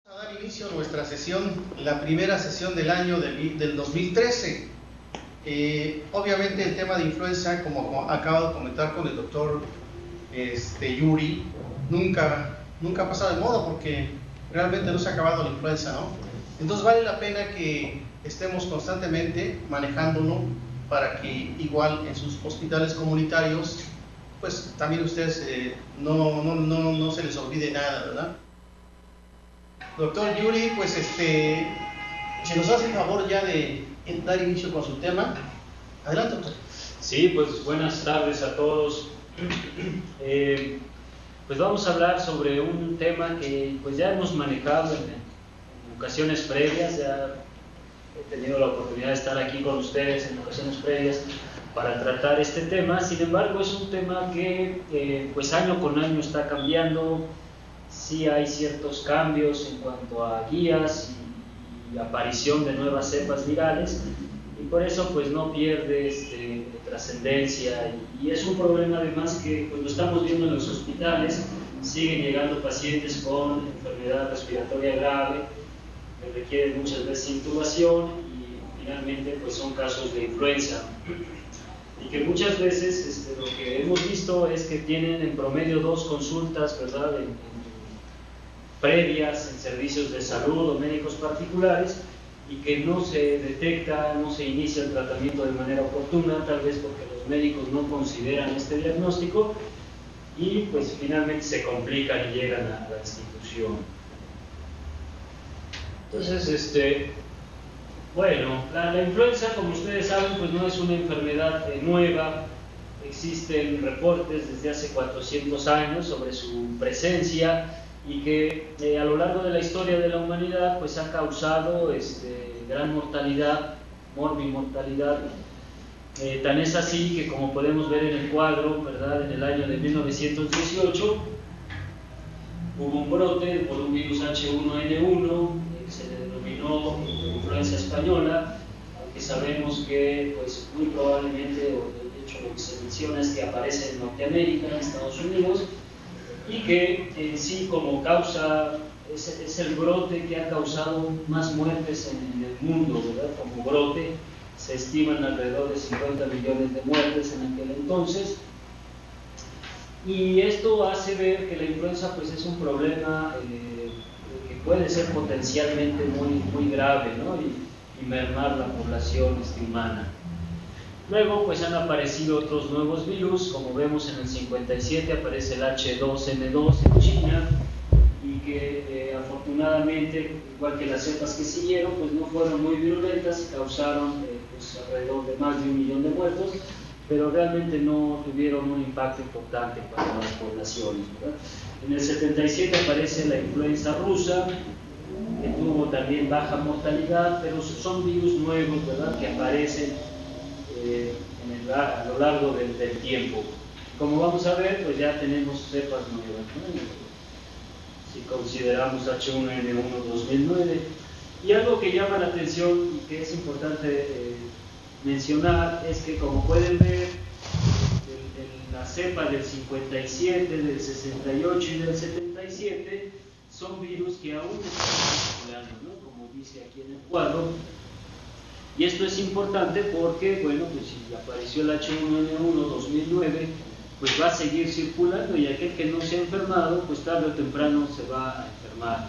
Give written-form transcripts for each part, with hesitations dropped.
A dar inicio a nuestra sesión, la primera sesión del año del 2013. Obviamente el tema de influenza, como acabo de comentar con el doctor Yuri, nunca ha pasado de moda porque realmente no se ha acabado la influenza, ¿no? Entonces vale la pena que estemos constantemente manejándolo para que igual en sus hospitales comunitarios, pues también ustedes no se les olvide nada, ¿verdad? Doctor Yuri, pues si nos hace el favor ya de dar inicio con su tema. Adelante, doctor. Sí, pues buenas tardes a todos. Pues vamos a hablar sobre un tema que pues ya hemos manejado en ocasiones previas. Ya he tenido la oportunidad de estar aquí con ustedes en ocasiones previas para tratar este tema. Sin embargo, es un tema que pues año con año está cambiando. Sí hay ciertos cambios en cuanto a guías y aparición de nuevas cepas virales, y por eso pues no pierde trascendencia, y es un problema además que pues lo estamos viendo en los hospitales. Siguen llegando pacientes con enfermedad respiratoria grave que requieren muchas veces intubación, y finalmente pues son casos de influenza, y que muchas veces lo que hemos visto es que tienen en promedio 2 consultas, ¿verdad?, previas en servicios de salud o médicos particulares, y que no se detecta, no se inicia el tratamiento de manera oportuna, tal vez porque los médicos no consideran este diagnóstico, y pues finalmente se complican y llegan a la institución. Entonces, bueno, la influenza, como ustedes saben, pues no es una enfermedad nueva. Existen reportes desde hace 400 años sobre su presencia, y que a lo largo de la historia de la humanidad pues ha causado gran mortalidad, morbimortalidad. Tan es así que, como podemos ver en el cuadro, ¿verdad?, en el año de 1918 hubo un brote por un virus H1N1 que se denominó influenza española, aunque sabemos que pues muy probablemente, o de hecho lo que se menciona es que aparece en Norteamérica, en Estados Unidos, y que en sí como causa es el brote que ha causado más muertes en el mundo, ¿verdad? Como brote se estiman alrededor de 50 millones de muertes en aquel entonces, y esto hace ver que la influenza pues es un problema que puede ser potencialmente muy grave, ¿no? y mermar la población humana. Luego pues han aparecido otros nuevos virus, como vemos en el 57 aparece el H2N2 en China, y que afortunadamente, igual que las cepas que siguieron, pues no fueron muy virulentas, causaron pues alrededor de más de 1 millón de muertos, pero realmente no tuvieron un impacto importante para las poblaciones, ¿verdad? En el 77 aparece la influenza rusa, que tuvo también baja mortalidad, pero son virus nuevos, ¿verdad?, que aparecen a lo largo del tiempo. Como vamos a ver, pues ya tenemos cepas nuevas, ¿no? Si consideramos H1N1 2009. Y algo que llama la atención y que es importante mencionar es que, como pueden ver, la cepa del 57, del 68 y del 77 son virus que aún están circulando, ¿no?, como dice aquí en el cuadro. Y esto es importante porque, bueno, pues si apareció el H1N1 2009, pues va a seguir circulando, y aquel que no se ha enfermado, pues tarde o temprano se va a enfermar.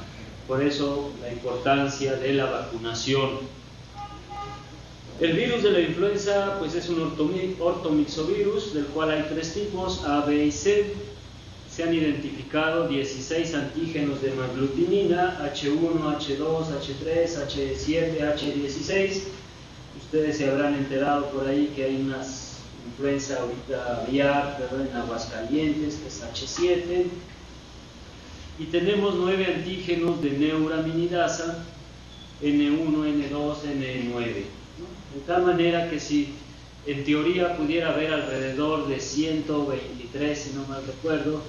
Por eso la importancia de la vacunación. El virus de la influenza pues es un ortomixovirus, del cual hay 3 tipos, A, B y C. Se han identificado 16 antígenos de hemaglutinina, H1, H2, H3, H7, H16. Ustedes se habrán enterado por ahí que hay una influenza ahorita aviar, ¿verdad?, en Aguascalientes, que es H7. Y tenemos 9 antígenos de neuraminidasa, N1, N2, N9, ¿no? De tal manera que si en teoría pudiera haber alrededor de 123, si no mal recuerdo,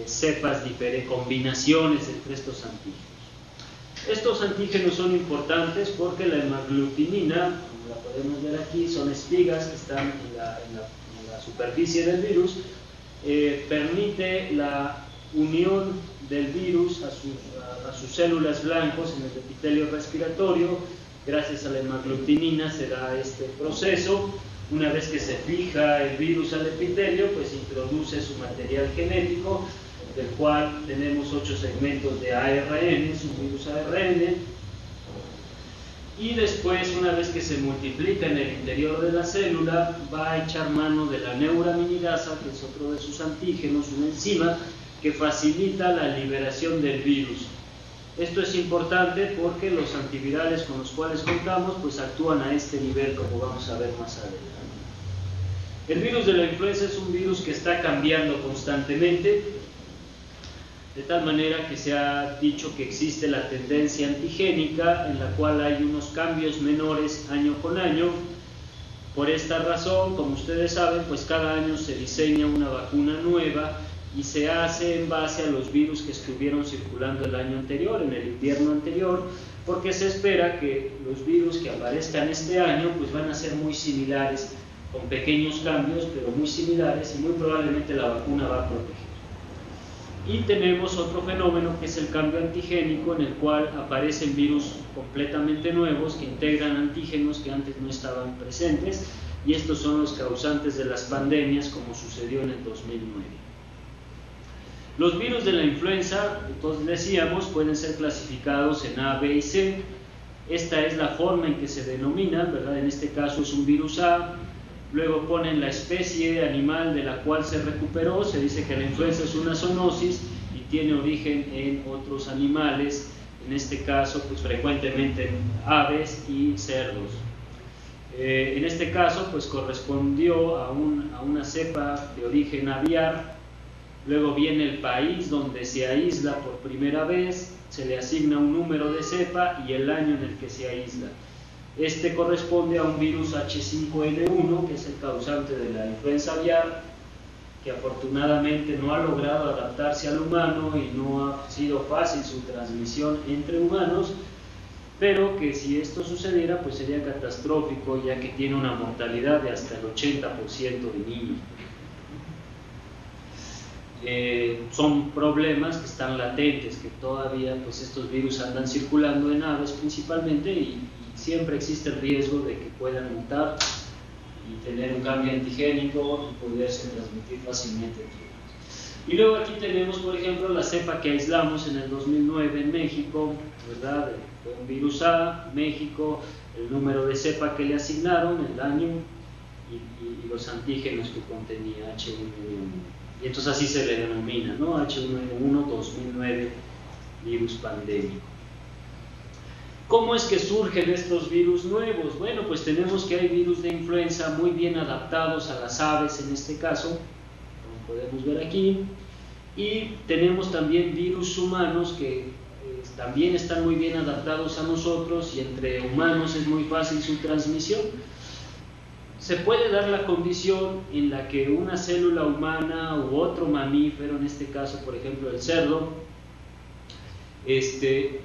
cepas diferentes, combinaciones entre estos antígenos. Estos antígenos son importantes porque la hemaglutinina, como la podemos ver aquí, son espigas que están en la superficie del virus, permite la unión del virus a sus células blancos en el epitelio respiratorio. Gracias a la hemaglutinina se da este proceso. Una vez que se fija el virus al epitelio, pues introduce su material genético, del cual tenemos 8 segmentos de ARN, es un virus ARN. Y después, una vez que se multiplica en el interior de la célula, va a echar mano de la neuraminidasa, que es otro de sus antígenos, una enzima que facilita la liberación del virus. Esto es importante porque los antivirales con los cuales contamos pues actúan a este nivel, como vamos a ver más adelante. El virus de la influenza es un virus que está cambiando constantemente, de tal manera que se ha dicho que existe la tendencia antigénica, en la cual hay unos cambios menores año con año. Por esta razón, como ustedes saben, pues cada año se diseña una vacuna nueva y se hace en base a los virus que estuvieron circulando el año anterior, en el invierno anterior, porque se espera que los virus que aparezcan este año pues van a ser muy similares, con pequeños cambios, pero muy similares, y muy probablemente la vacuna va a proteger. Y tenemos otro fenómeno que es el cambio antigénico, en el cual aparecen virus completamente nuevos que integran antígenos que antes no estaban presentes, y estos son los causantes de las pandemias, como sucedió en el 2009. Los virus de la influenza, entonces decíamos, pueden ser clasificados en A, B y C. Esta es la forma en que se denomina, ¿verdad? En este caso es un virus A. Luego ponen la especie animal de la cual se recuperó. Se dice que la influenza es una zoonosis y tiene origen en otros animales, en este caso pues frecuentemente en aves y cerdos. En este caso pues correspondió a una cepa de origen aviar. Luego viene el país donde se aísla por primera vez, se le asigna un número de cepa y el año en el que se aísla. Este corresponde a un virus H5N1, que es el causante de la influenza aviar, que afortunadamente no ha logrado adaptarse al humano y no ha sido fácil su transmisión entre humanos, pero que si esto sucediera pues sería catastrófico, ya que tiene una mortalidad de hasta el 80% de niños. Son problemas que están latentes, que todavía pues estos virus andan circulando en aves principalmente, y siempre existe el riesgo de que puedan mutar y tener un cambio antigénico y poderse transmitir fácilmente entre humanos. Y luego aquí tenemos, por ejemplo, la cepa que aislamos en el 2009 en México, ¿verdad? Fue un virus A, México, el número de cepa que le asignaron, el año y los antígenos que contenía, H1N1. Y entonces así se le denomina, ¿no? H1N1 2009, virus pandémico. ¿Cómo es que surgen estos virus nuevos? Bueno, pues tenemos que hay virus de influenza muy bien adaptados a las aves en este caso, como podemos ver aquí, y tenemos también virus humanos que también están muy bien adaptados a nosotros, y entre humanos es muy fácil su transmisión. Se puede dar la condición en la que una célula humana u otro mamífero, en este caso por ejemplo el cerdo,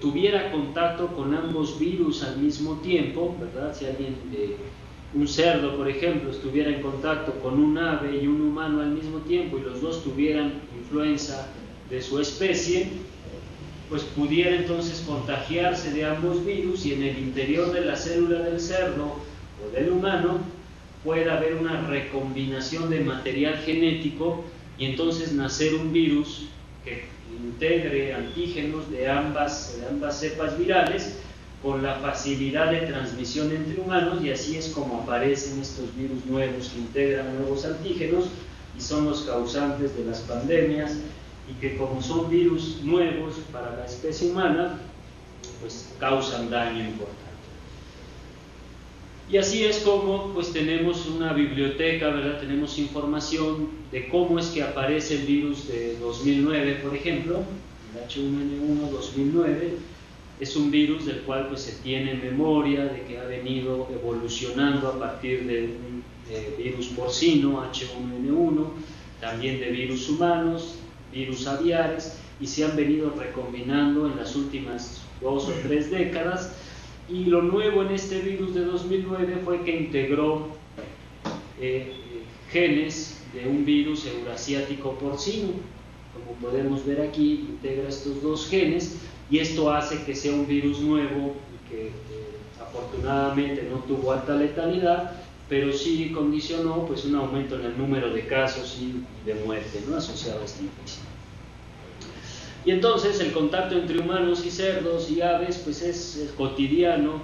tuviera contacto con ambos virus al mismo tiempo, ¿verdad? Si alguien, un cerdo por ejemplo, estuviera en contacto con un ave y un humano al mismo tiempo, y los dos tuvieran influenza de su especie, pues pudiera entonces contagiarse de ambos virus, y en el interior de la célula del cerdo o del humano puede haber una recombinación de material genético, y entonces nacer un virus que integre antígenos de ambas cepas virales, con la facilidad de transmisión entre humanos, y así es como aparecen estos virus nuevos que integran nuevos antígenos y son los causantes de las pandemias, y que como son virus nuevos para la especie humana, pues causan daño importante. Y así es como pues tenemos una biblioteca, ¿verdad? Tenemos información de cómo es que aparece el virus de 2009, por ejemplo, el H1N1 2009. Es un virus del cual pues se tiene memoria de que ha venido evolucionando a partir de un virus porcino, H1N1, también de virus humanos, virus aviares, y se han venido recombinando en las últimas 2 o 3 décadas. Y lo nuevo en este virus de 2009 fue que integró genes de un virus eurasiático porcino, como podemos ver aquí, integra estos dos genes y esto hace que sea un virus nuevo y que afortunadamente no tuvo alta letalidad, pero sí condicionó pues un aumento en el número de casos y de muerte, ¿no?, asociado a esta infección. Y entonces el contacto entre humanos y cerdos y aves pues es cotidiano,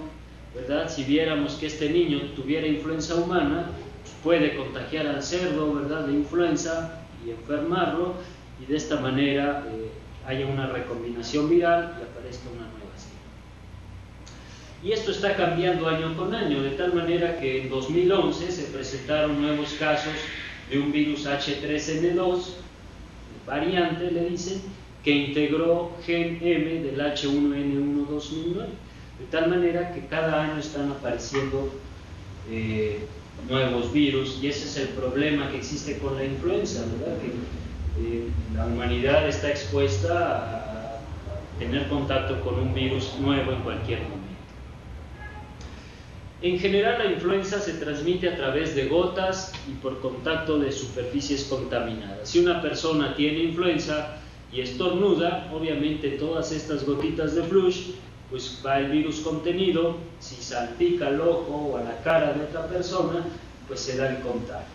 ¿verdad? Si viéramos que este niño tuviera influenza humana, pues puede contagiar al cerdo, ¿verdad?, de influenza y enfermarlo, y de esta manera haya una recombinación viral y aparezca una nueva cepa. Y esto está cambiando año con año, de tal manera que en 2011 se presentaron nuevos casos de un virus H3N2, variante le dicen, que integró gen M del H1N1 2009, de tal manera que cada año están apareciendo nuevos virus, y ese es el problema que existe con la influenza, ¿verdad? Que la humanidad está expuesta a tener contacto con un virus nuevo en cualquier momento. En general, la influenza se transmite a través de gotas y por contacto de superficies contaminadas. Si una persona tiene influenza y estornuda, obviamente todas estas gotitas de flush, pues va el virus contenido. Si salpica al ojo o a la cara de otra persona, pues se da el contagio.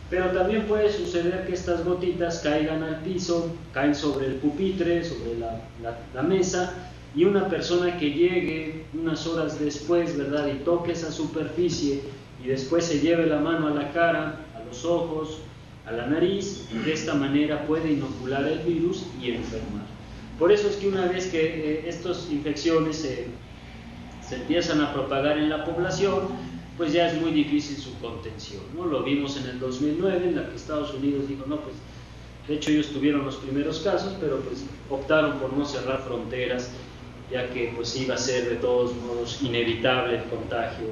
Pero también puede suceder que estas gotitas caigan al piso, caen sobre el pupitre, sobre la mesa, y una persona que llegue unas horas después, ¿verdad?, y toque esa superficie y después se lleve la mano a la cara, a los ojos, a la nariz, de esta manera puede inocular el virus y enfermar. Por eso es que una vez que estas infecciones se empiezan a propagar en la población, pues ya es muy difícil su contención, ¿no? Lo vimos en el 2009, en la que Estados Unidos dijo, no, pues de hecho ellos tuvieron los primeros casos, pero pues optaron por no cerrar fronteras, ya que pues iba a ser de todos modos inevitable el contagio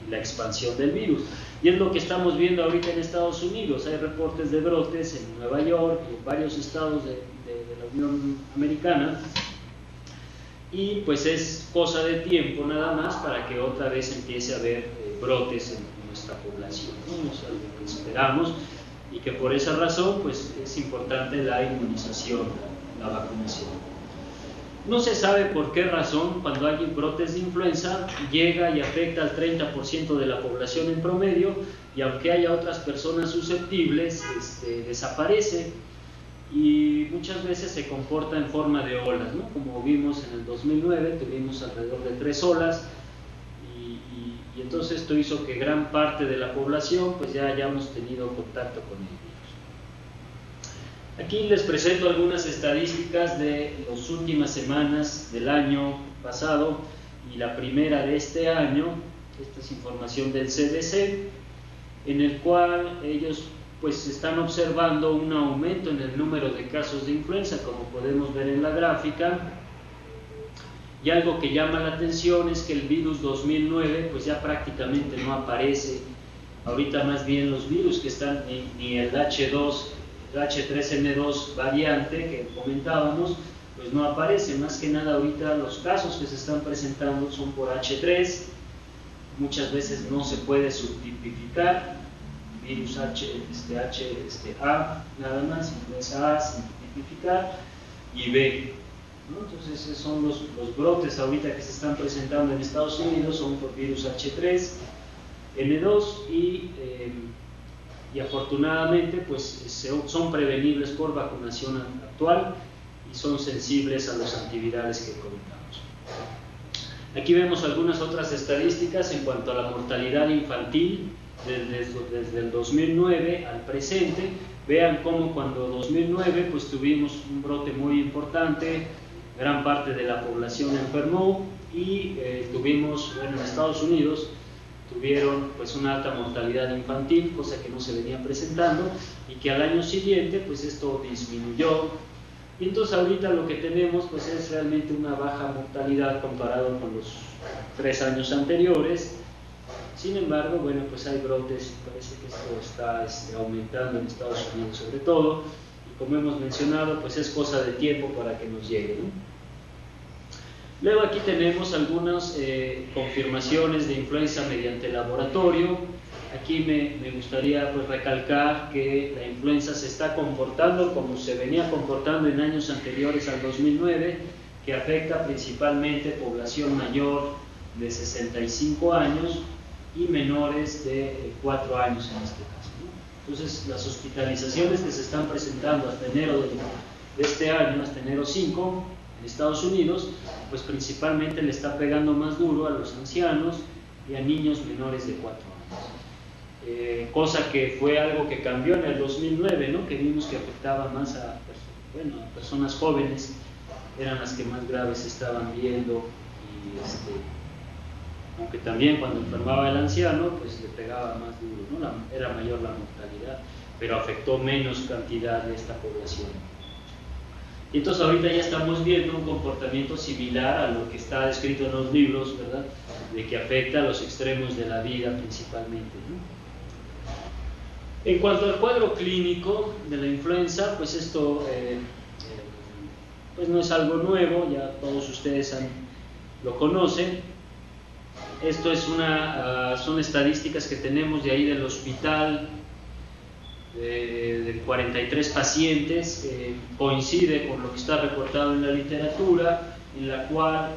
y la expansión del virus. Y es lo que estamos viendo ahorita en Estados Unidos. Hay reportes de brotes en Nueva York y en varios estados de la Unión Americana, y pues es cosa de tiempo nada más para que otra vez empiece a haber brotes en nuestra población, ¿no? Es algo que esperamos, y que por esa razón pues es importante la inmunización, la vacunación. No se sabe por qué razón, cuando hay brotes de influenza, llega y afecta al 30% de la población en promedio, y aunque haya otras personas susceptibles, desaparece, y muchas veces se comporta en forma de olas, ¿no? Como vimos en el 2009, tuvimos alrededor de 3 olas, y entonces esto hizo que gran parte de la población pues ya hayamos tenido contacto con el virus. Aquí les presento algunas estadísticas de las últimas semanas del año pasado y la primera de este año. Esta es información del CDC, en el cual ellos pues están observando un aumento en el número de casos de influenza, como podemos ver en la gráfica. Y algo que llama la atención es que el virus 2009 pues ya prácticamente no aparece. Ahorita más bien los virus que están, ni el H3N2 variante que comentábamos, pues no aparece. Más que nada ahorita los casos que se están presentando son por H3, muchas veces no se puede subtipificar, virus A nada más, influenza A sin tipificar, y B, ¿no? Entonces esos son los brotes ahorita que se están presentando en Estados Unidos, son por virus H3N2, y afortunadamente pues son prevenibles por vacunación actual y son sensibles a los antivirales que comentamos. Aquí vemos algunas otras estadísticas en cuanto a la mortalidad infantil desde el 2009 al presente. Vean cómo cuando 2009 pues tuvimos un brote muy importante, gran parte de la población enfermó, y tuvimos, bueno, en Estados Unidos tuvieron pues una alta mortalidad infantil, cosa que no se venía presentando, y que al año siguiente pues esto disminuyó, y entonces ahorita lo que tenemos pues es realmente una baja mortalidad comparado con los 3 años anteriores. Sin embargo, bueno, pues hay brotes y parece que esto está aumentando en Estados Unidos sobre todo, y como hemos mencionado pues es cosa de tiempo para que nos llegue, ¿no? Luego aquí tenemos algunas confirmaciones de influenza mediante laboratorio. aquí me gustaría pues recalcar que la influenza se está comportando como se venía comportando en años anteriores al 2009, que afecta principalmente población mayor de 65 años y menores de 4 años en este caso, ¿no? Entonces, las hospitalizaciones que se están presentando hasta enero de este año, hasta enero 5, en Estados Unidos, pues principalmente le está pegando más duro a los ancianos y a niños menores de 4 años. Cosa que fue algo que cambió en el 2009, ¿no? Que vimos que afectaba más a personas jóvenes, eran las que más graves estaban viendo, y aunque también cuando enfermaba el anciano, pues le pegaba más duro, ¿no? Era mayor la mortalidad, pero afectó menos cantidad de esta población. Y entonces ahorita ya estamos viendo un comportamiento similar a lo que está descrito en los libros, ¿verdad? De que afecta a los extremos de la vida principalmente, ¿no? En cuanto al cuadro clínico de la influenza, pues esto pues no es algo nuevo, ya todos ustedes lo conocen. Esto es son estadísticas que tenemos de ahí del hospital, de 43 pacientes, coincide con lo que está reportado en la literatura, en la cual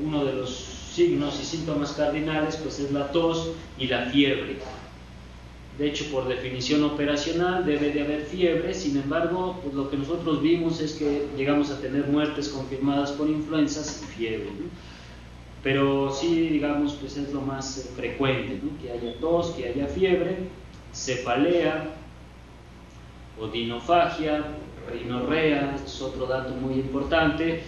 uno de los signos y síntomas cardinales pues es la tos y la fiebre. De hecho, por definición operacional debe de haber fiebre, sin embargo, pues lo que nosotros vimos es que llegamos a tener muertes confirmadas por influencias y fiebre, ¿no? Pero sí, digamos, pues es lo más frecuente, ¿no? Que haya tos, que haya fiebre, cefalea, odinofagia, rinorrea, es otro dato muy importante.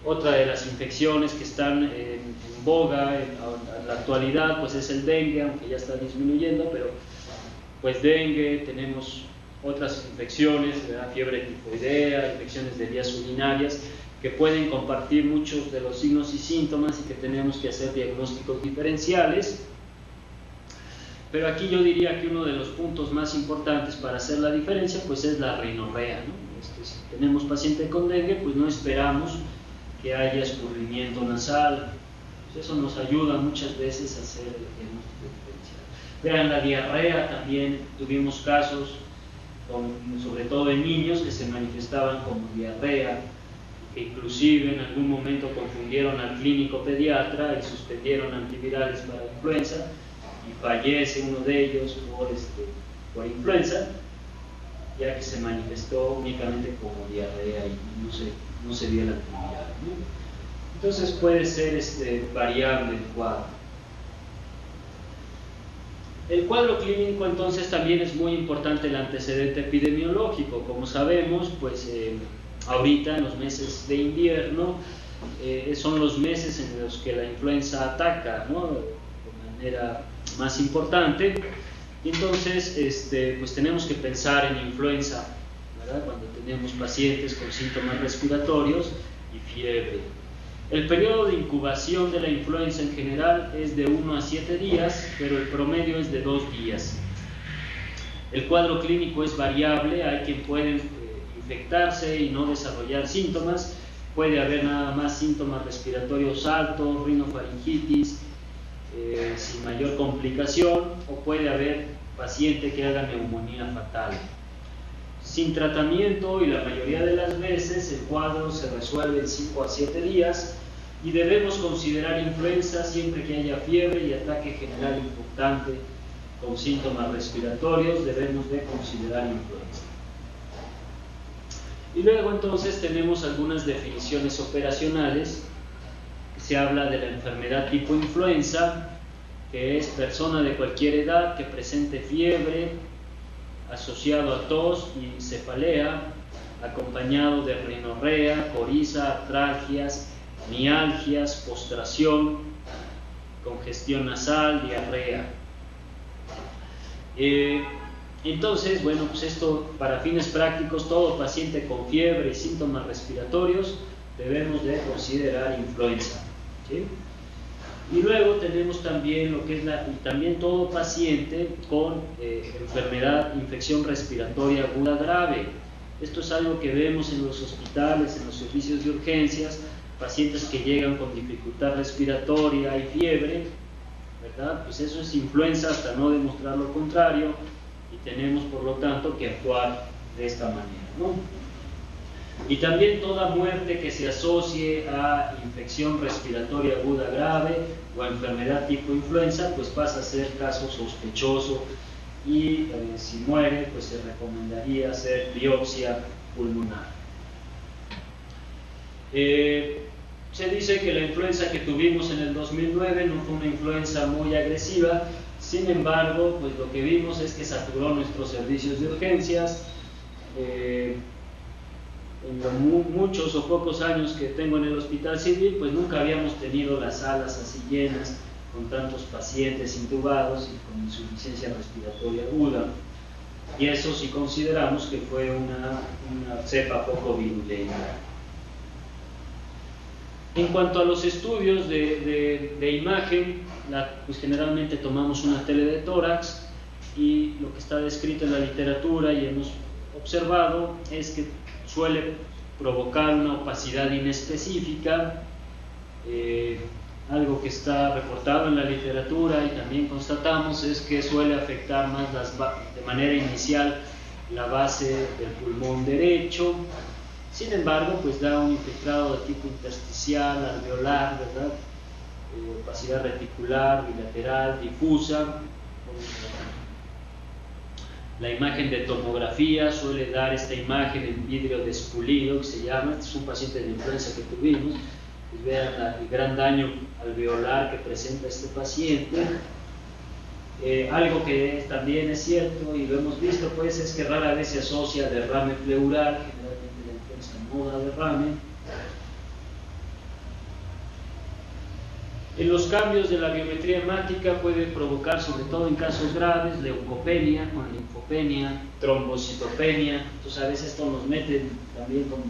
Otra de las infecciones que están en boga en la actualidad pues es el dengue, aunque ya está disminuyendo, pero pues dengue, tenemos otras infecciones, ¿verdad? Fiebre tifoidea, infecciones de vías urinarias, que pueden compartir muchos de los signos y síntomas y que tenemos que hacer diagnósticos diferenciales. Pero aquí yo diría que uno de los puntos más importantes para hacer la diferencia pues es la rinorrea, ¿no? Si tenemos paciente con dengue, pues no esperamos que haya escurrimiento nasal. Pues eso nos ayuda muchas veces a hacer el diagnóstico diferencial. Vean, la diarrea también tuvimos casos, sobre todo en niños, que se manifestaban como diarrea, que inclusive en algún momento confundieron al clínico pediatra y suspendieron antivirales para la influenza, y fallece uno de ellos por influenza, ya que se manifestó únicamente como diarrea y no se dio el antiviral, ¿no? Entonces puede ser variable el cuadro. El cuadro clínico entonces también es muy importante el antecedente epidemiológico. Como sabemos, pues ahorita en los meses de invierno son los meses en los que la influenza ataca, ¿no? De manera más importante. Y entonces pues tenemos que pensar en influenza, ¿verdad? Cuando tenemos pacientes con síntomas respiratorios y fiebre. El periodo de incubación de la influenza en general es de 1 a 7 días, pero el promedio es de 2 días. El cuadro clínico es variable, hay quien puede infectarse y no desarrollar síntomas, puede haber nada más síntomas respiratorios altos, rinofaringitis, sin mayor complicación, o puede haber paciente que haga neumonía fatal. Sin tratamiento y la mayoría de las veces el cuadro se resuelve en 5 a 7 días y debemos considerar influenza siempre que haya fiebre y ataque general importante con síntomas respiratorios, debemos de considerar influenza. Y luego entonces tenemos algunas definiciones operacionales. Se habla de la enfermedad tipo influenza, que es persona de cualquier edad que presente fiebre, asociado a tos y cefalea, acompañado de rinorrea, coriza, artralgias, mialgias, postración, congestión nasal, diarrea. Entonces, bueno, pues esto para fines prácticos, todo paciente con fiebre y síntomas respiratorios debemos de considerar influenza, ¿sí? Y luego tenemos también lo que es también todo paciente con infección respiratoria aguda grave. Esto es algo que vemos en los hospitales, en los servicios de urgencias, pacientes que llegan con dificultad respiratoria y fiebre, ¿verdad? Pues eso es influenza hasta no demostrar lo contrario, y tenemos por lo tanto que actuar de esta manera, ¿no? Y también toda muerte que se asocie a infección respiratoria aguda grave o a enfermedad tipo influenza, pues pasa a ser caso sospechoso, y si muere, pues se recomendaría hacer biopsia pulmonar. Se dice que la influenza que tuvimos en el 2009 no fue una influenza muy agresiva. Sin embargo, pues lo que vimos es que saturó nuestros servicios de urgencias. En los muchos o pocos años que tengo en el Hospital Civil, pues nunca habíamos tenido las salas así llenas, con tantos pacientes intubados y con insuficiencia respiratoria aguda. Y eso si consideramos que fue una cepa poco virulenta. En cuanto a los estudios de imagen, pues generalmente tomamos una tele de tórax, y lo que está descrito en la literatura y hemos observado es que suele provocar una opacidad inespecífica, algo que está reportado en la literatura y también constatamos es que suele afectar más de manera inicial la base del pulmón derecho. Sin embargo, pues da un infiltrado de tipo intersticial, alveolar, ¿verdad? Opacidad reticular, bilateral, difusa. La imagen de tomografía suele dar esta imagen en vidrio despulido, que se llama. Este es un paciente de influenza que tuvimos. Pues vean el gran daño alveolar que presenta este paciente. Algo que también es cierto y lo hemos visto, pues, es que rara vez se asocia derrame pleural. Generalmente la influenza no da derrame. En los cambios de la biometría hemática puede provocar, sobre todo en casos graves, leucopenia con linfopenia, trombocitopenia. Entonces a veces esto nos mete también con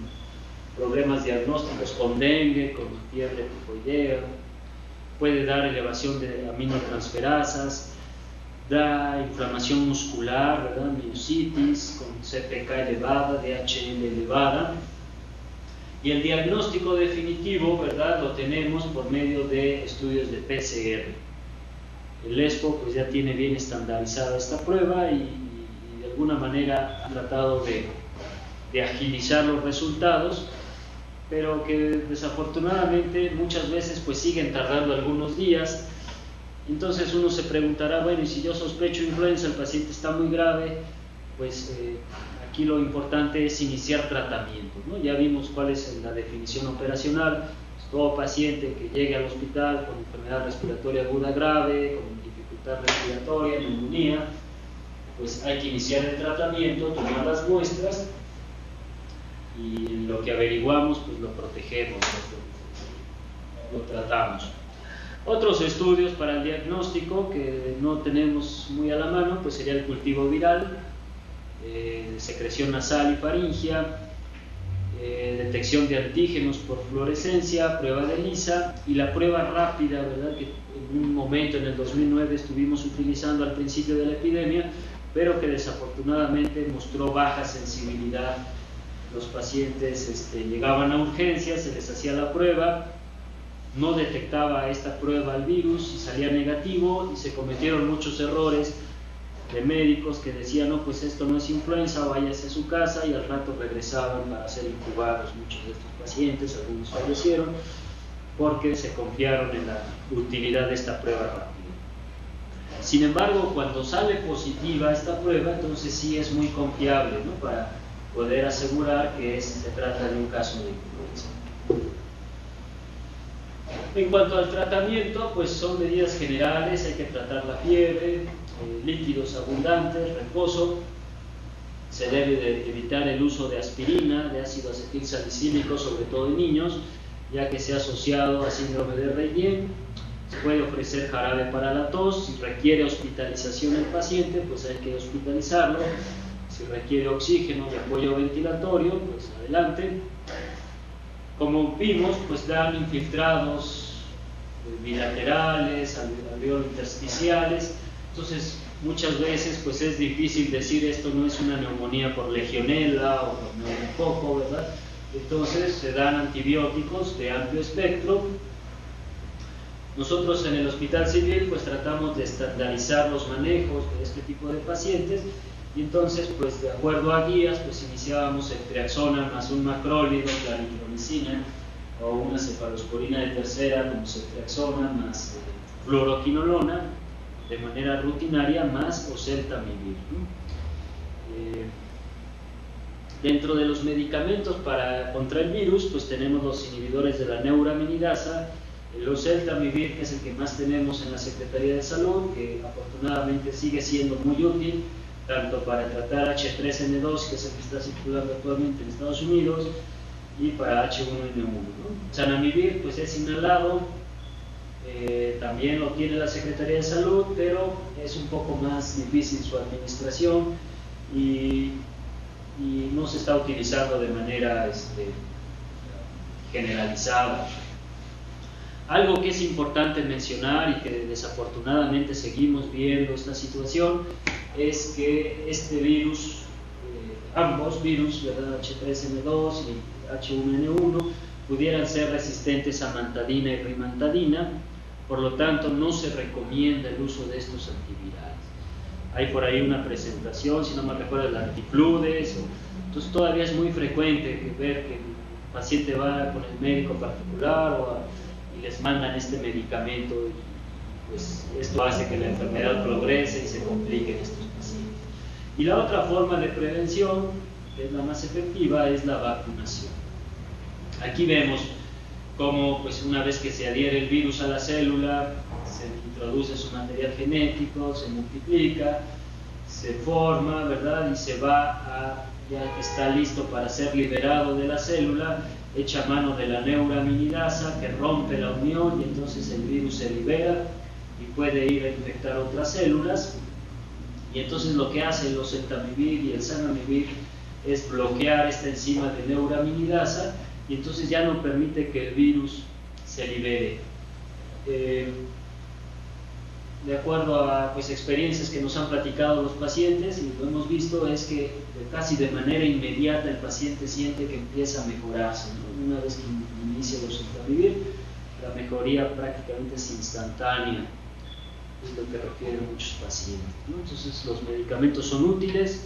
problemas diagnósticos, con dengue, con fiebre tifoidea. Puede dar elevación de aminotransferasas, da inflamación muscular, ¿verdad? Miositis con CPK elevada, DHL elevada. Y el diagnóstico definitivo, ¿verdad?, lo tenemos por medio de estudios de PCR. El ESPO pues ya tiene bien estandarizada esta prueba y de alguna manera ha tratado de agilizar los resultados, pero que desafortunadamente muchas veces pues siguen tardando algunos días. Entonces uno se preguntará, bueno, y si yo sospecho influenza, el paciente está muy grave, pues aquí lo importante es iniciar tratamiento, ¿no? Ya vimos cuál es la definición operacional. Pues todo paciente que llegue al hospital con enfermedad respiratoria aguda grave, con dificultad respiratoria, neumonía, pues hay que iniciar el tratamiento, tomar las muestras y lo que averiguamos pues lo protegemos, lo tratamos. Otros estudios para el diagnóstico que no tenemos muy a la mano pues sería el cultivo viral, secreción nasal y faringia, detección de antígenos por fluorescencia, prueba de ELISA y la prueba rápida, ¿verdad?, que en un momento en el 2009 estuvimos utilizando al principio de la epidemia, pero que desafortunadamente mostró baja sensibilidad. Los pacientes llegaban a urgencias, se les hacía la prueba, no detectaba esta prueba el virus y salía negativo, y se cometieron muchos errores de médicos que decían, no, pues esto no es influenza, váyase a su casa, y al rato regresaban para ser incubados muchos de estos pacientes, algunos fallecieron porque se confiaron en la utilidad de esta prueba rápida. Sin embargo, cuando sale positiva esta prueba, entonces sí es muy confiable, ¿no?, para poder asegurar que se trata de un caso de influenza. En cuanto al tratamiento, pues son medidas generales, hay que tratar la fiebre, líquidos abundantes, reposo, se debe de evitar el uso de aspirina, de ácido acetil salicílico, sobre todo en niños, ya que se ha asociado a síndrome de Raynaud. Se puede ofrecer jarabe para la tos, si requiere hospitalización el paciente, pues hay que hospitalizarlo. Si requiere oxígeno y apoyo ventilatorio, pues adelante. Como vimos, pues dan infiltrados bilaterales, alveolo-intersticiales. Entonces, muchas veces pues es difícil decir esto no es una neumonía por legionela o por neumococo, ¿verdad? Entonces se dan antibióticos de amplio espectro Nosotros en el Hospital Civil pues tratamos de estandarizar los manejos de este tipo de pacientes, y entonces pues de acuerdo a guías pues iniciábamos el triaxona más un macrólido, la erythromicina, o una cefalosporina de tercera como ceftriaxona más fluoroquinolona de manera rutinaria más oseltamivir. Dentro de los medicamentos contra el virus pues tenemos los inhibidores de la neuraminidasa, el oseltamivir, que es el que más tenemos en la Secretaría de Salud, que afortunadamente sigue siendo muy útil tanto para tratar H3N2, que es el que está circulando actualmente en Estados Unidos, y para H1N1, ¿no? Zanamivir pues es inhalado, también lo tiene la Secretaría de Salud, pero es un poco más difícil su administración y no se está utilizando de manera generalizada. Algo que es importante mencionar y que desafortunadamente seguimos viendo esta situación es que este virus, ambos virus, ¿verdad? H3N2 y H1N1, pudieran ser resistentes a mantadina y rimantadina, por lo tanto no se recomienda el uso de estos antivirales. Hay por ahí una presentación, si no me recuerdo, el antifludes, entonces todavía es muy frecuente ver que el paciente va con el médico particular y les mandan este medicamento, y pues esto hace que la enfermedad progrese y se complique en estos pacientes. Y la otra forma de prevención, que es la más efectiva, es la vacunación. Aquí vemos cómo pues una vez que se adhiere el virus a la célula, se introduce su material genético, se multiplica, se forma, ¿verdad? Y se va ya que está listo para ser liberado de la célula, echa mano de la neuraminidasa que rompe la unión y entonces el virus se libera y puede ir a infectar otras células. Y entonces lo que hace el oseltamivir y el zanamivir es bloquear esta enzima de neuraminidasa y entonces ya no permite que el virus se libere. De acuerdo a pues, experiencias que nos han platicado los pacientes y lo hemos visto, es que casi de manera inmediata el paciente siente que empieza a mejorarse, ¿no? Una vez que inicia el oseltamivir, la mejoría prácticamente es instantánea, es lo que refieren muchos pacientes, ¿no? Entonces los medicamentos son útiles.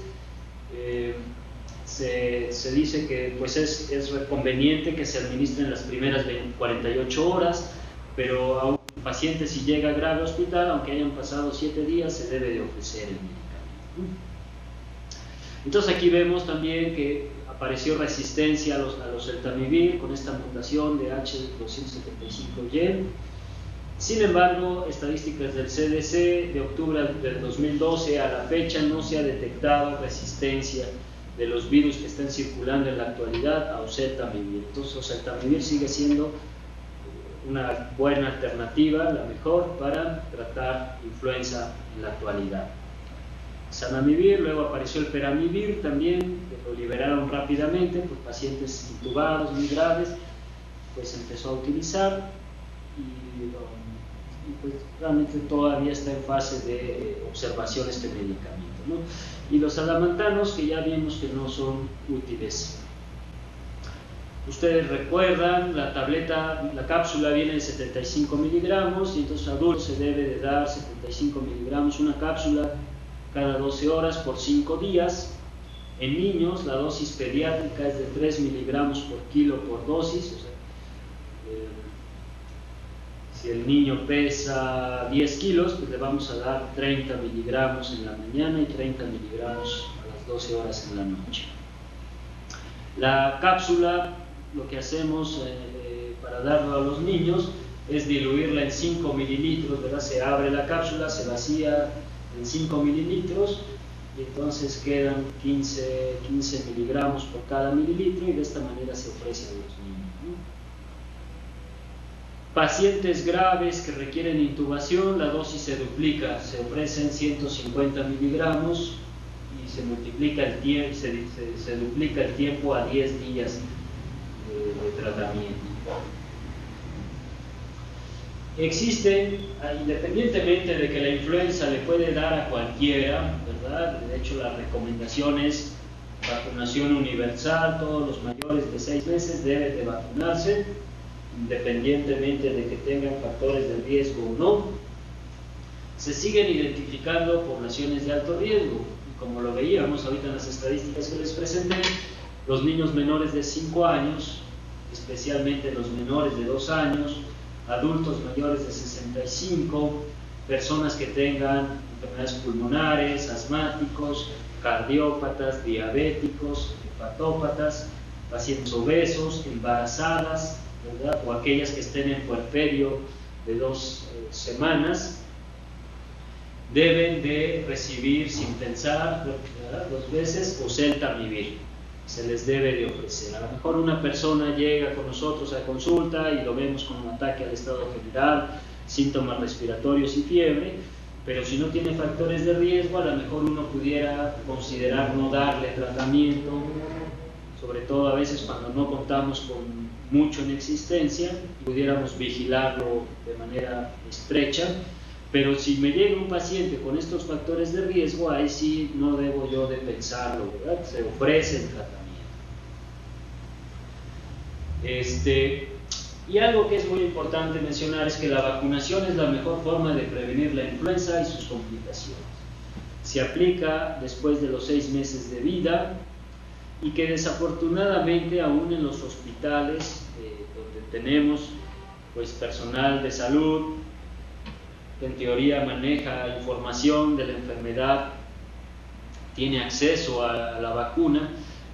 Se dice que pues es conveniente que se administren las primeras 48 horas, pero a un paciente si llega grave al hospital, aunque hayan pasado 7 días, se debe de ofrecer el medicamento. Entonces aquí vemos también que apareció resistencia a los oseltamivir con esta mutación de H275Y. Sin embargo, estadísticas del CDC de octubre del 2012 a la fecha no se ha detectado resistencia de los virus que están circulando en la actualidad a oseltamivir. Entonces oseltamivir sigue siendo una buena alternativa, la mejor para tratar influenza en la actualidad. Zanamivir, luego apareció el peramivir también, que lo liberaron rápidamente por pacientes intubados muy graves, pues se empezó a utilizar y pues realmente todavía está en fase de observación este medicamento, ¿no? Y los alamantanos, que ya vimos que no son útiles. Ustedes recuerdan, la cápsula viene de 75 miligramos y entonces adultos se debe de dar 75 miligramos, una cápsula cada 12 horas por 5 días. En niños la dosis pediátrica es de 3 miligramos por kilo por dosis, o sea, si el niño pesa 10 kilos, pues le vamos a dar 30 miligramos en la mañana y 30 miligramos a las 12 horas en la noche. La cápsula, lo que hacemos para darlo a los niños es diluirla en 5 mililitros, ¿verdad? Se abre la cápsula, se vacía en 5 mililitros y entonces quedan 15 miligramos por cada mililitro y de esta manera se ofrece a los niños, ¿no? Pacientes graves que requieren intubación, la dosis se duplica, se ofrecen 150 miligramos y se multiplica el tiempo, se duplica el tiempo a 10 días de tratamiento. Existen, independientemente de que la influenza le puede dar a cualquiera, ¿verdad? De hecho la recomendación es vacunación universal, todos los mayores de 6 meses deben de vacunarse. independientemente de que tengan factores de riesgo o no, se siguen identificando poblaciones de alto riesgo. Y como lo veíamos ahorita en las estadísticas que les presenté, los niños menores de 5 años, especialmente los menores de 2 años, adultos mayores de 65, personas que tengan enfermedades pulmonares, asmáticos, cardiópatas, diabéticos, hepatópatas, pacientes obesos, embarazadas, ¿verdad? O aquellas que estén en puerperio de 2 semanas, deben de recibir sin pensar, ¿verdad?, 2 veces oseltamivir. Se les debe de ofrecer. A lo mejor una persona llega con nosotros a consulta y lo vemos con un ataque al estado general, síntomas respiratorios y fiebre, pero si no tiene factores de riesgo, a lo mejor uno pudiera considerar no darle tratamiento, sobre todo a veces cuando no contamos con mucho en existencia, pudiéramos vigilarlo de manera estrecha. Pero si me llega un paciente con estos factores de riesgo, ahí sí no debo yo de pensarlo, ¿verdad? Se ofrece el tratamiento. Y algo que es muy importante mencionar es que la vacunación es la mejor forma de prevenir la influenza y sus complicaciones. Se aplica después de los 6 meses de vida y que desafortunadamente aún en los hospitales donde tenemos pues personal de salud que en teoría maneja información de la enfermedad, tiene acceso a la vacuna,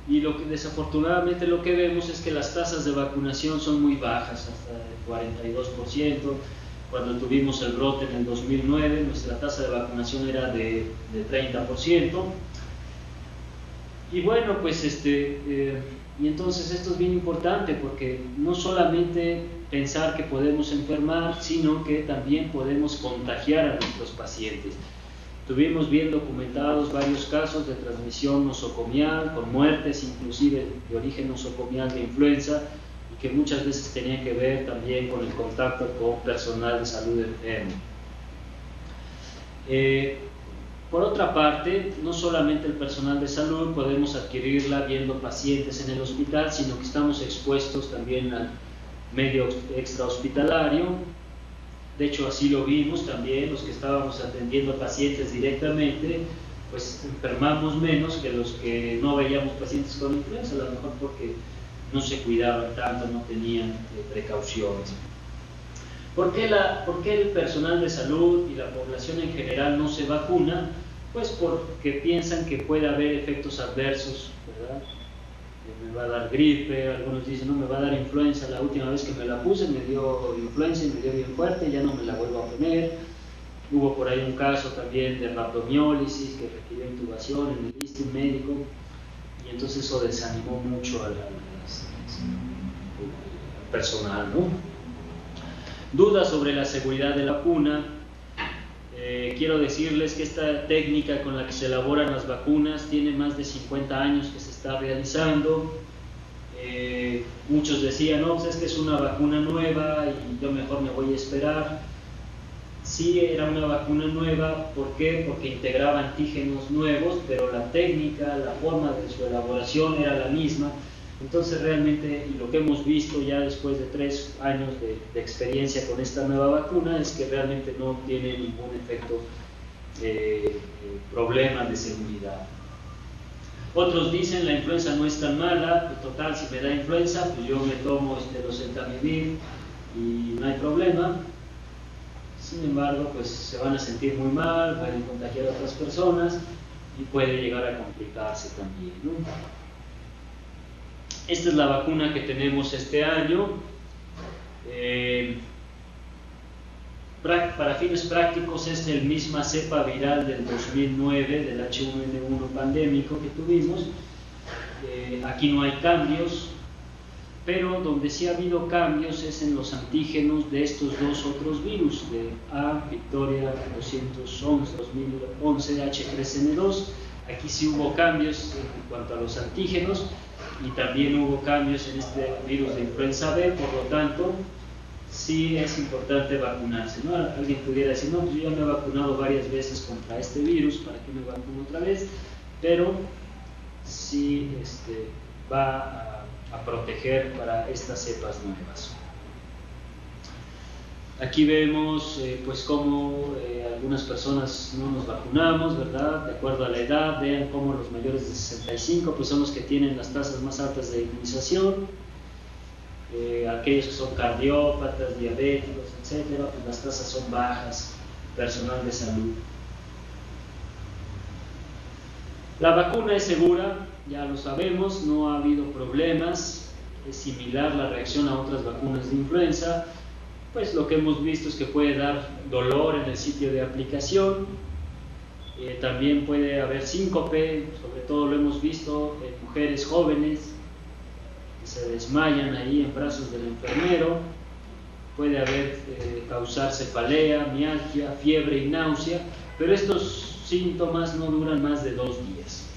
y desafortunadamente lo que vemos es que las tasas de vacunación son muy bajas, hasta el 42%. Cuando tuvimos el brote en el 2009, nuestra tasa de vacunación era de 30%. Y bueno, pues y entonces esto es bien importante, porque no solamente pensar que podemos enfermar, sino que también podemos contagiar a nuestros pacientes. Tuvimos bien documentados varios casos de transmisión nosocomial, con muertes inclusive de origen nosocomial de influenza, y que muchas veces tenían que ver también con el contacto con personal de salud enfermo. Por otra parte, no solamente el personal de salud podemos adquirirla viendo pacientes en el hospital, sino que estamos expuestos también al medio extrahospitalario. De hecho, así lo vimos también, los que estábamos atendiendo pacientes directamente, pues enfermamos menos que los que no veíamos pacientes con influenza, a lo mejor porque no se cuidaban tanto, no tenían precauciones. ¿Por qué el personal de salud y la población en general no se vacuna? Pues porque piensan que puede haber efectos adversos, ¿verdad? Me va a dar gripe, algunos dicen, no, me va a dar influenza, la última vez que me la puse me dio influenza y me dio bien fuerte, ya no me la vuelvo a poner. Hubo por ahí un caso también de rhabdomiólisis que requirió intubación en el listing médico, y entonces eso desanimó mucho al personal, ¿no? Dudas sobre la seguridad de la vacuna. Quiero decirles que esta técnica con la que se elaboran las vacunas tiene más de 50 años que se está realizando. Muchos decían, no, pues es que es una vacuna nueva y yo mejor me voy a esperar. Sí, era una vacuna nueva. ¿Por qué? Porque integraba antígenos nuevos, pero la técnica, la forma de su elaboración era la misma. Entonces realmente, y lo que hemos visto ya después de 3 años de experiencia con esta nueva vacuna, es que realmente no tiene ningún efecto, problema de seguridad. Otros dicen, la influenza no es tan mala, total, si me da influenza, pues yo me tomo oseltamivir y no hay problema. Sin embargo, pues se van a sentir muy mal, pueden contagiar a otras personas y puede llegar a complicarse también, ¿no? Esta es la vacuna que tenemos este año. Para fines prácticos es la misma cepa viral del 2009, del H1N1 pandémico que tuvimos. Aquí no hay cambios, pero donde sí ha habido cambios es en los antígenos de estos 2 otros virus, de A Victoria 2011 H3N2. Aquí sí hubo cambios en cuanto a los antígenos, y también hubo cambios en este virus de influenza B, por lo tanto sí es importante vacunarse, ¿no? Alguien pudiera decir, no, pues yo ya me he vacunado varias veces contra este virus, ¿para qué me vacuno otra vez? Pero sí va a proteger para estas cepas nuevas. Aquí vemos pues cómo algunas personas no nos vacunamos, ¿verdad? De acuerdo a la edad. Vean cómo los mayores de 65 pues son los que tienen las tasas más altas de inmunización. Aquellos que son cardiópatas, diabéticos, etcétera, pues las tasas son bajas. Personal de salud. La vacuna es segura, ya lo sabemos, no ha habido problemas. Es similar la reacción a otras vacunas de influenza. Pues lo que hemos visto es que puede dar dolor en el sitio de aplicación, también puede haber síncope, sobre todo lo hemos visto en mujeres jóvenes que se desmayan ahí en brazos del enfermero, puede causar cefalea, mialgia, fiebre y náusea, pero estos síntomas no duran más de 2 días.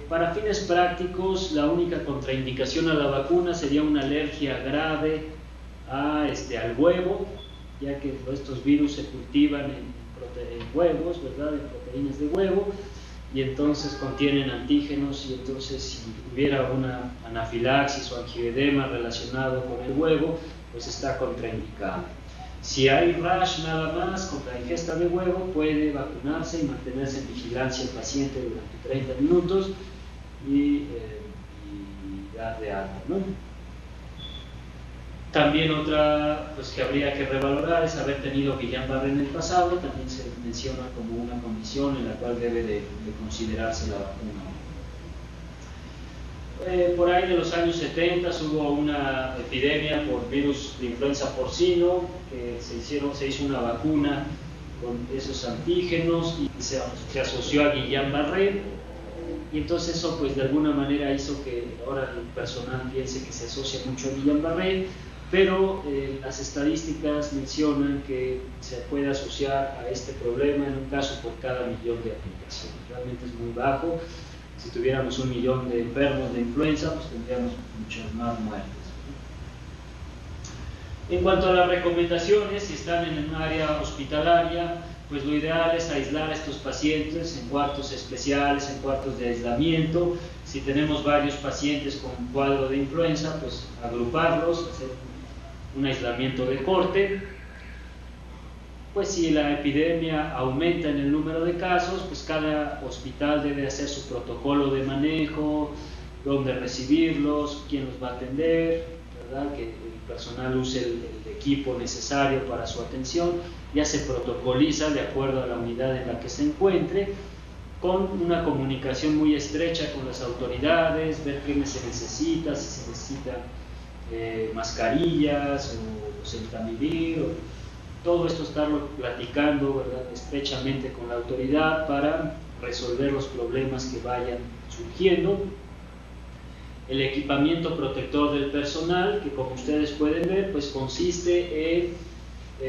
Para fines prácticos, la única contraindicación a la vacuna sería una alergia grave al huevo, ya que estos virus se cultivan en huevos, ¿verdad? En proteínas de huevo, y entonces contienen antígenos, y entonces si hubiera una anafilaxis o angioedema relacionado con el huevo, pues está contraindicado. Si hay rash nada más con la ingesta de huevo, puede vacunarse y mantenerse en vigilancia el paciente durante 30 minutos y dar de alta, ¿no? También otra pues, que habría que revalorar es haber tenido Guillain-Barré en el pasado. También se menciona como una condición en la cual debe de considerarse la vacuna. Por ahí de los años 70 hubo una epidemia por virus de influenza porcino, que se hizo una vacuna con esos antígenos y se asoció a Guillain-Barré, y entonces eso pues de alguna manera hizo que ahora el personal piense que se asocia mucho a Guillain-Barré, pero las estadísticas mencionan que se puede asociar a este problema en un caso por cada 1.000.000 de aplicaciones. Realmente es muy bajo. Si tuviéramos 1.000.000 de enfermos de influenza, pues tendríamos muchas más muertes. En cuanto a las recomendaciones, si están en un área hospitalaria, pues lo ideal es aislar a estos pacientes en cuartos especiales, en cuartos de aislamiento. Si tenemos varios pacientes con cuadro de influenza, pues agruparlos, hacer un aislamiento de corte. Pues si la epidemia aumenta en el número de casos, pues cada hospital debe hacer su protocolo de manejo, dónde recibirlos, quién los va a atender, ¿verdad? Que el personal use el equipo necesario para su atención. Ya se protocoliza de acuerdo a la unidad en la que se encuentre, con una comunicación muy estrecha con las autoridades, ver qué se necesita, si se necesitan mascarillas o centamivir, todo esto estarlo platicando, ¿verdad? Estrechamente con la autoridad para resolver los problemas que vayan surgiendo. El equipamiento protector del personal, que como ustedes pueden ver, pues consiste en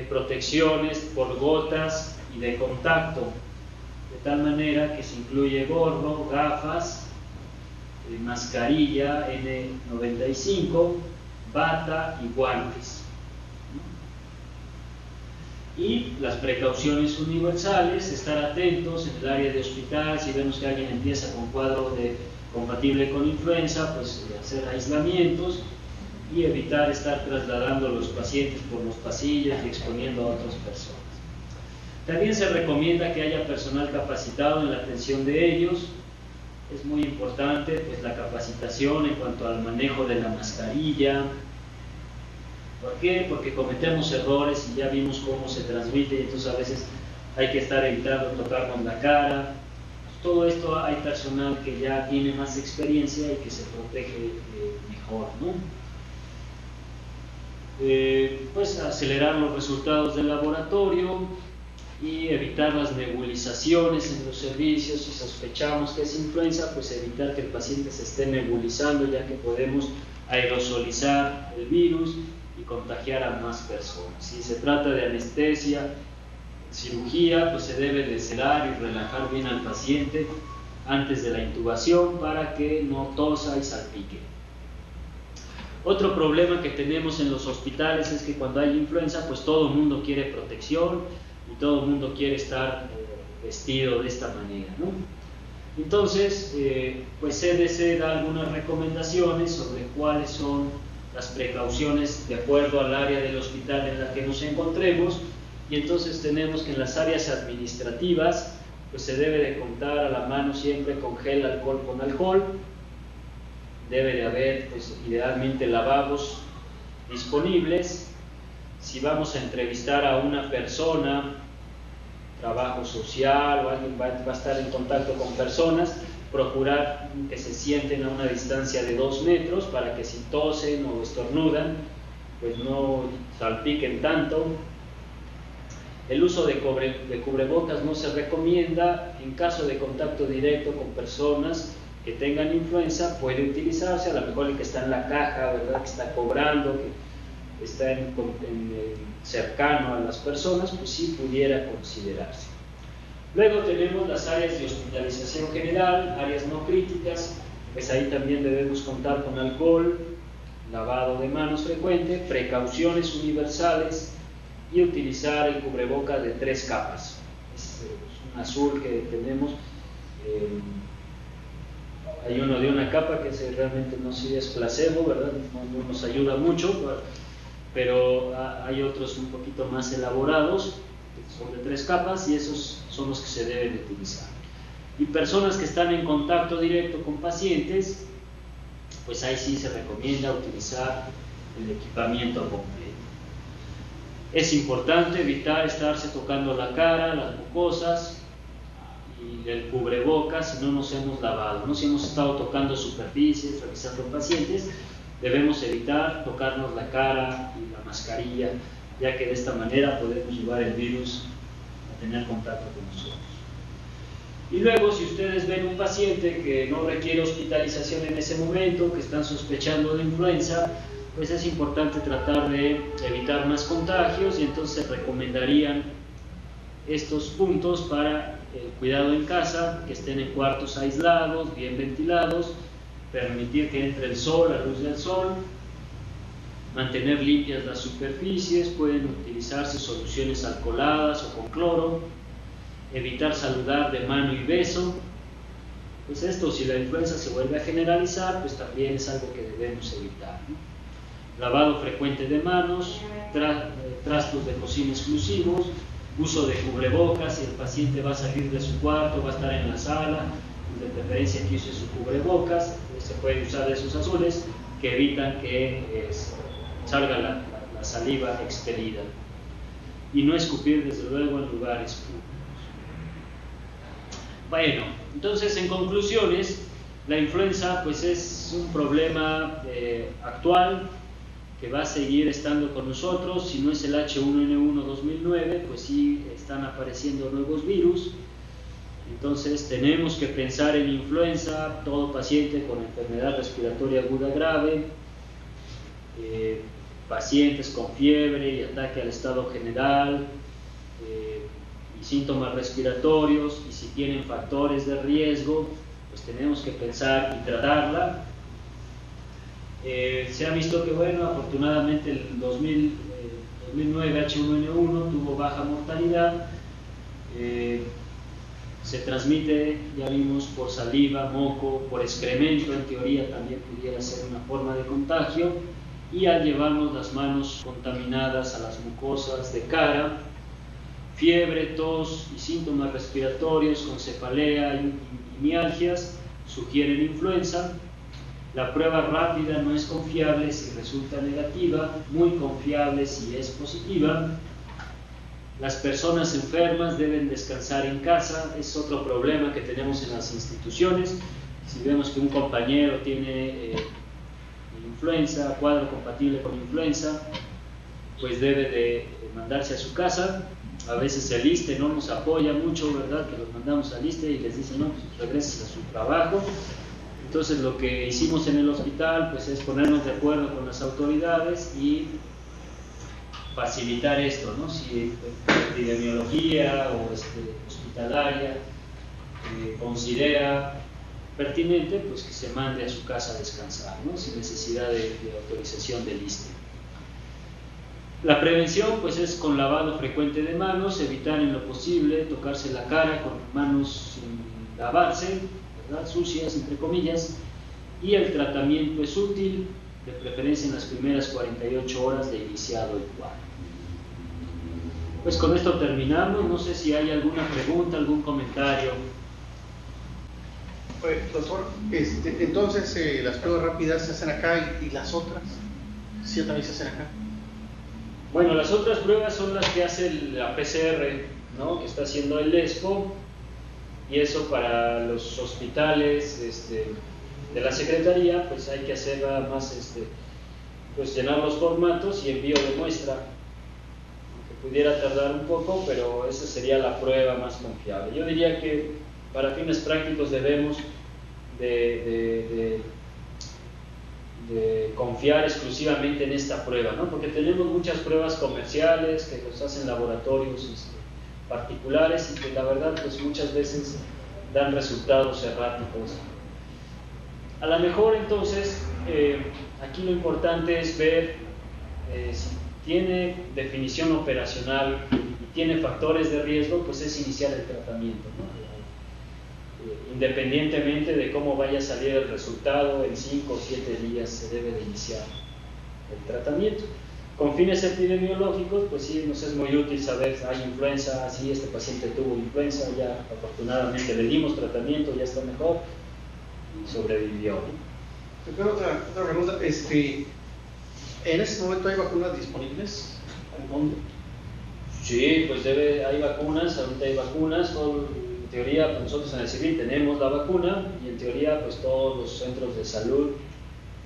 protecciones por gotas y de contacto, de tal manera que se incluye gorro, gafas, mascarilla N95, bata y guantes. Y las precauciones universales: estar atentos en el área de hospital. Si vemos que alguien empieza con cuadro compatible con influenza, pues hacer aislamientos y evitar estar trasladando a los pacientes por los pasillos y exponiendo a otras personas. También se recomienda que haya personal capacitado en la atención de ellos. Es muy importante pues la capacitación en cuanto al manejo de la mascarilla. ¿Por qué? Porque cometemos errores y ya vimos cómo se transmite, y entonces a veces hay que estar evitando tocarnos la cara. Todo esto hay personal que ya tiene más experiencia y que se protege mejor, ¿no? Pues acelerar los resultados del laboratorio y evitar las nebulizaciones en los servicios. Si sospechamos que es influenza, pues evitar que el paciente se esté nebulizando, ya que podemos aerosolizar el virus y contagiar a más personas. Si se trata de anestesia, cirugía, pues se debe de sedar y relajar bien al paciente antes de la intubación para que no tosa y salpique. Otro problema que tenemos en los hospitales es que cuando hay influenza, pues todo el mundo quiere protección y todo el mundo quiere estar vestido de esta manera, ¿no? Entonces, pues CDC da algunas recomendaciones sobre cuáles son las precauciones de acuerdo al área del hospital en la que nos encontremos, y entonces tenemos que en las áreas administrativas pues se debe de contar a la mano siempre con gel, alcohol con alcohol, debe de haber pues idealmente lavabos disponibles. Si vamos a entrevistar a una persona, trabajo social o alguien va a estar en contacto con personas, procurar que se sienten a una distancia de 2 metros para que si tosen o estornudan pues no salpiquen tanto. El uso de cubrebocas no se recomienda. En caso de contacto directo con personas que tengan influenza puede utilizarse, a lo mejor el que está en la caja, ¿verdad?, que está cobrando, que está cercano a las personas, pues sí pudiera considerarse. Luego tenemos las áreas de hospitalización general, áreas no críticas, pues ahí también debemos contar con alcohol, lavado de manos frecuente, precauciones universales y utilizar el cubreboca de 3 capas. Es un azul que tenemos, hay uno de una capa que realmente no sé si es placebo, ¿verdad? No nos ayuda mucho, pero hay otros un poquito más elaborados, que son de 3 capas, y esos son los que se deben utilizar. Y personas que están en contacto directo con pacientes, pues ahí sí se recomienda utilizar el equipamiento completo. Es importante evitar estarse tocando la cara, las mucosas y el cubrebocas si no nos hemos lavado, ¿no? Si hemos estado tocando superficies, revisando pacientes, debemos evitar tocarnos la cara y la mascarilla, ya que de esta manera podemos llevar el virus a tener contacto con nosotros. Y luego, si ustedes ven un paciente que no requiere hospitalización en ese momento, que están sospechando de influenza, pues es importante tratar de evitar más contagios, y entonces recomendarían estos puntos para el cuidado en casa: que estén en cuartos aislados, bien ventilados, permitir que entre el sol, la luz del sol, mantener limpias las superficies, pueden utilizarse soluciones alcoholadas o con cloro, evitar saludar de mano y beso. Pues esto, si la influenza se vuelve a generalizar, pues también es algo que debemos evitar, ¿no? Lavado frecuente de manos, trastos de cocina exclusivos, uso de cubrebocas. Si el paciente va a salir de su cuarto, va a estar en la sala, de preferencia que use su cubrebocas. Se puede usar de esos azules que evitan que salga la saliva expelida. Y no escupir, desde luego, en lugares públicos. Bueno, entonces, en conclusiones, la influenza pues es un problema actual que va a seguir estando con nosotros. Si no es el H1N1 2009, pues sí están apareciendo nuevos virus. Entonces tenemos que pensar en influenza, todo paciente con enfermedad respiratoria aguda grave, pacientes con fiebre y ataque al estado general, y síntomas respiratorios, y si tienen factores de riesgo, pues tenemos que pensar y tratarla. Se ha visto que, bueno, afortunadamente el 2009 H1N1 tuvo baja mortalidad. Se transmite, ya vimos, por saliva, moco, por excremento. En teoría también pudiera ser una forma de contagio, y al llevarnos las manos contaminadas a las mucosas de cara, fiebre, tos y síntomas respiratorios con cefalea y mialgias sugieren influenza. La prueba rápida no es confiable si resulta negativa, muy confiable si es positiva. Las personas enfermas deben descansar en casa. Es otro problema que tenemos en las instituciones. Si vemos que un compañero tiene influenza, cuadro compatible con influenza, pues debe de mandarse a su casa. A veces el ISSSTE no nos apoya mucho, ¿verdad?, que los mandamos al ISSSTE y les dicen, no, pues regresen a su trabajo. Entonces lo que hicimos en el hospital pues es ponernos de acuerdo con las autoridades y facilitar esto, ¿no? Si epidemiología o hospitalaria considera pertinente, pues que se mande a su casa a descansar, ¿no?, sin necesidad de autorización del ISSSTE. La prevención pues es con lavado frecuente de manos, evitar en lo posible tocarse la cara con manos sin lavarse, ¿verdad?, sucias entre comillas, y el tratamiento es útil. de preferencia en las primeras 48 horas de iniciado el cuadro. Pues con esto terminamos, no sé si hay alguna pregunta, algún comentario. Doctor, entonces las pruebas rápidas se hacen acá y las otras, ¿sí también se hacen acá? Bueno, las otras pruebas son las que hace la PCR, ¿no?, que está haciendo el ESPO, y eso para los hospitales de la Secretaría, pues hay que hacer nada más pues llenar los formatos y envío de muestra, aunque pudiera tardar un poco, pero esa sería la prueba más confiable. Yo diría que para fines prácticos debemos de confiar exclusivamente en esta prueba, ¿no?, porque tenemos muchas pruebas comerciales que los hacen laboratorios particulares y que la verdad pues muchas veces dan resultados erráticos. A lo mejor entonces aquí lo importante es ver si tiene definición operacional y tiene factores de riesgo, pues es iniciar el tratamiento, ¿no?, independientemente de cómo vaya a salir el resultado, en 5 o 7 días se debe de iniciar el tratamiento. Con fines epidemiológicos, pues sí, nos es muy útil saber, hay influenza, sí, este paciente tuvo influenza, ya afortunadamente le dimos tratamiento, ya está mejor y sobrevivió, ¿no? Pero otra pregunta, ¿en este momento hay vacunas disponibles al mundo? Sí, pues hay vacunas, ahorita hay vacunas, en teoría pues nosotros en el civil tenemos la vacuna y en teoría pues todos los centros de salud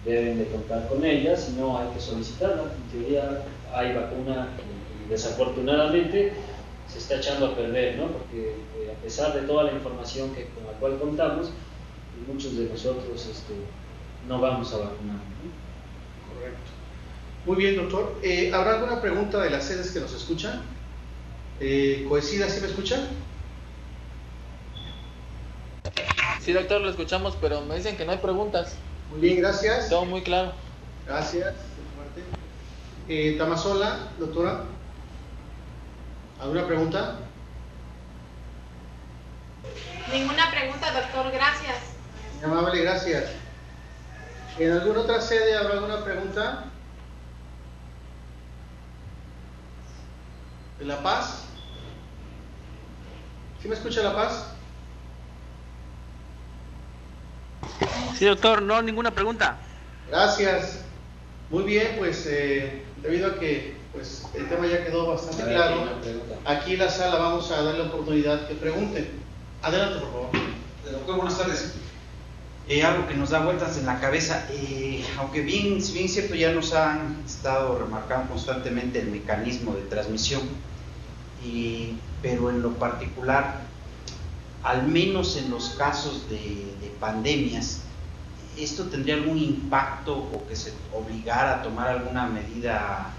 deben de contar con ella, si no hay que solicitarla. En teoría hay vacuna y desafortunadamente se está echando a perder, ¿no?, porque a pesar de toda la información con la cual contamos, muchos de nosotros no vamos a vacunar, ¿no? Correcto. Muy bien, doctor. ¿Habrá alguna pregunta de las sedes que nos escuchan? Coesida, ¿sí me escuchan? Sí, doctor, lo escuchamos, pero me dicen que no hay preguntas. Muy bien, gracias. Todo muy claro. Gracias. Tamazola, doctora, ¿alguna pregunta? Ninguna pregunta, doctor, gracias. Muy amable, gracias. ¿En alguna otra sede habrá alguna pregunta? ¿En La Paz? ¿Sí me escucha La Paz? Sí, doctor, no, ninguna pregunta. Gracias. Muy bien, pues debido a que pues, el tema ya quedó bastante claro, aquí en la sala vamos a dar la oportunidad que pregunten. Adelante, por favor. Doctor, buenas tardes. Algo que nos da vueltas en la cabeza, aunque bien cierto, ya nos han estado remarcando constantemente el mecanismo de transmisión, pero en lo particular, al menos en los casos de pandemias, ¿esto tendría algún impacto o que se obligara a tomar alguna medida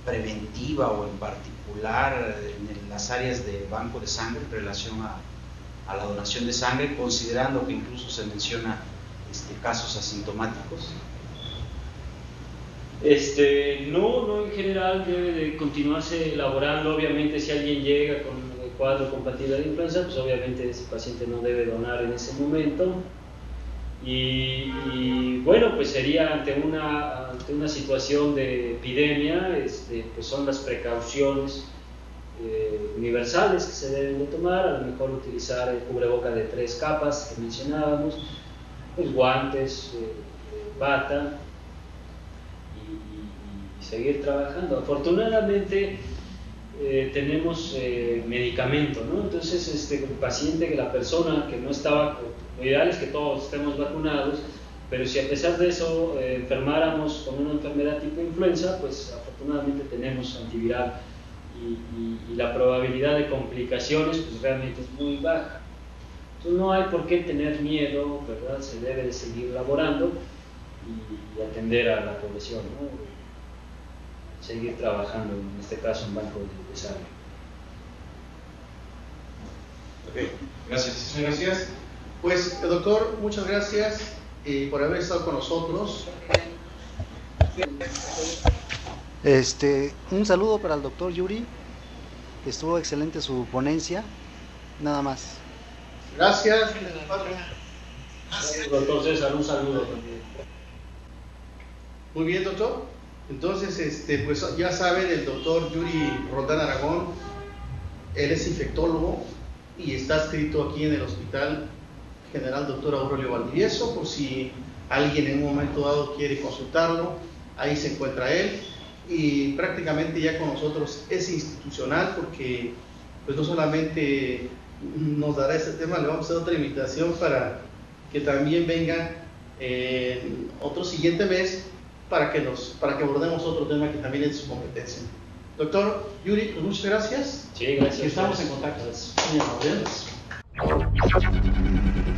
preventiva o en particular en las áreas de banco de sangre en relación a la donación de sangre, considerando que incluso se menciona casos asintomáticos? No, en general debe de continuarse elaborando. Obviamente si alguien llega con el cuadro compatible de influenza, pues obviamente ese paciente no debe donar en ese momento. Y bueno, pues sería ante una situación de epidemia, pues son las precauciones universales que se deben de tomar, a lo mejor utilizar el cubreboca de 3 capas que mencionábamos, pues guantes, bata y seguir trabajando. Afortunadamente tenemos medicamento, ¿no? Entonces el paciente, la persona que no estaba, lo ideal es que todos estemos vacunados, pero si a pesar de eso enfermáramos con una enfermedad tipo influenza, pues afortunadamente tenemos antiviral y la probabilidad de complicaciones pues realmente es muy baja. Entonces no hay por qué tener miedo, ¿verdad? Se debe de seguir laborando y atender a la población, ¿no? Seguir trabajando, en este caso en banco de sangre. Ok, gracias. Gracias. Pues doctor, muchas gracias por haber estado con nosotros. Un saludo para el doctor Yuri, estuvo excelente su ponencia, nada más. Gracias. Doctor César, un saludo también. Muy bien, doctor. Entonces, pues ya saben, el doctor Yuri Roldán Aragón, él es infectólogo y está adscrito aquí en el Hospital General Dr. Aurelio Valdivieso, por si alguien en un momento dado quiere consultarlo, ahí se encuentra él, y prácticamente ya con nosotros es institucional, porque pues no solamente nos dará este tema, le vamos a hacer otra invitación para que también venga otro siguiente mes para que abordemos otro tema que también es de su competencia. Doctor Yuri, pues muchas gracias. Sí, gracias. Estamos en contacto. Gracias. Muy amable.